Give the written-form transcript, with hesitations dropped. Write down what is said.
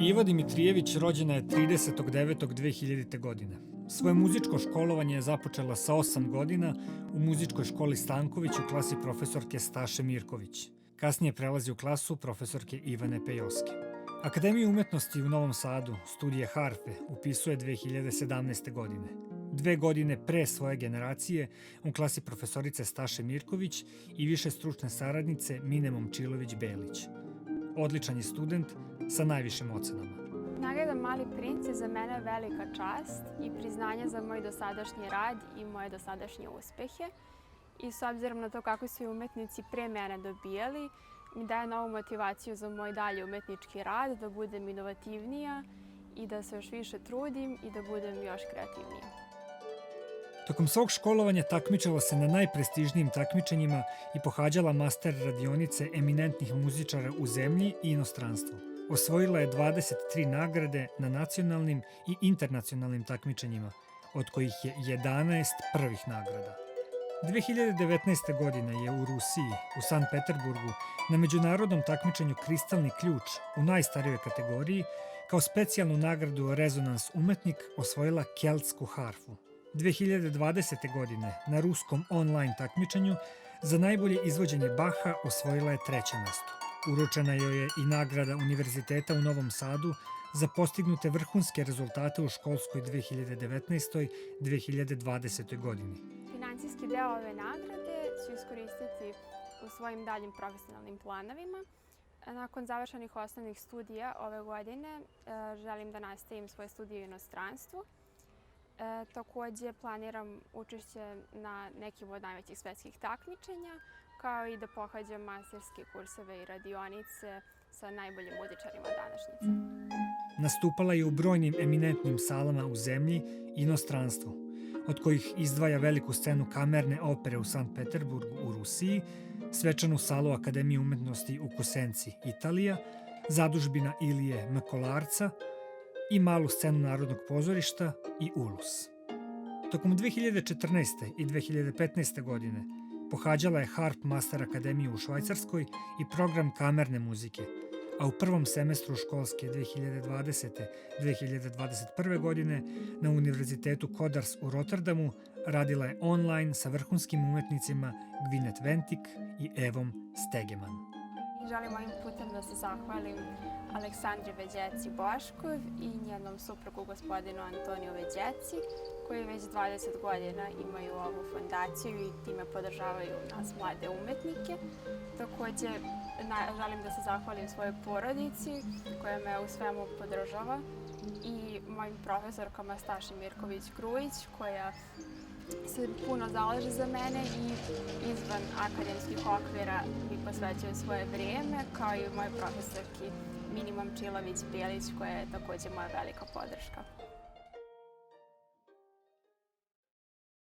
Iva Dimitrijević rođena je 30.9.2000. godine. Svoje muzičko školovanje je započela sa 8 godina u muzičkoj školi Stanković u klasi profesorke Staše Mirković. Kasnije prelazi u klasu profesorke Ivane Pejoske. Akademiju umetnosti u Novom Sadu, studije harfe, upisuje 2017. godine. 2 godine pre svoje generacije u klasi profesorice Staše Mirković i više stručne saradnice Mine Momčilović-Belić. Odličan je student sa najvišim ocenama. Nagrada Mali princ je za mene velika čast i priznanje za moj dosadašnji rad i moje dosadašnje uspehe. I s obzirom na to kako su umetnici pre mene dobijali, mi daje novu motivaciju za moj dalji umetnički rad, da budem inovativnija i da se još više trudim i da budem još kreativnija. Tokom svog školovanja takmičila se na najprestižnijim takmičenjima i pohađala master radionice eminentnih muzičara u zemlji i inostranstvu. Osvojila je 23 nagrade na nacionalnim i internacionalnim takmičenjima, od kojih je 11 prvih nagrada. 2019. godine je u Rusiji, u Sankt Peterburgu, na međunarodnom takmičenju Kristalni ključ u najstarijoj kategoriji, kao specijalnu nagradu Rezonans umetnik osvojila keltsku harfu. 2020. godine na ruskom online takmičenju za najbolje izvođenje Baha osvojila je 3. mesto. Uručena joj je i nagrada Univerziteta u Novom Sadu za postignute vrhunske rezultate u školskoj 2019-2020. godini. Finansijski deo ove nagrade ću iskoristiti u svojim daljim profesionalnim planovima. Nakon završenih osnovnih studija ove godine želim da nastavim svoje studije u inostranstvu. Takođe planiram učešće na nekim od najvećih svetskih takmičenja, kao i da pohađam masterske kurseve i radionice sa najboljim muzičarima današnjice. Nastupala je u brojnim eminentnim salama u zemlji i inostranstvu, od kojih izdvaja veliku scenu kamerne opere u Sankt Peterburgu u Rusiji, svečanu salu Akademije umetnosti u Kosenci, Italija, zadužbina Ilije Mkolarca i malu scenu Narodnog pozorišta i Ulus. Tokom 2014. i 2015. godine pohađala je Harp Master Akademiju u Švajcarskoj i program kamerne muzike, a u prvom semestru školske 2020-2021. godine na Univerzitetu Kodars u Rotterdamu radila je online sa vrhunskim umetnicima Gvinet Ventik i Evom Stegeman. Želim ovim putem da se zahvalim Aleksandri Veđeci Boškov i njenom suprugu gospodinu Antoniju Veđeci, koji već 20 godina imaju ovu fondaciju i time podržavaju nas mlade umetnike. Takođe, želim da se zahvalim svojoj porodici koja me u svemu podržava i mojim profesorkama Staši Mirković-Grujić koja se puno zalaže za mene i izvan akademskih okvira mi posvećuju svoje vrijeme, kao i moje profesorki Mini Momčilović-Belić koja je takođe moja velika podrška.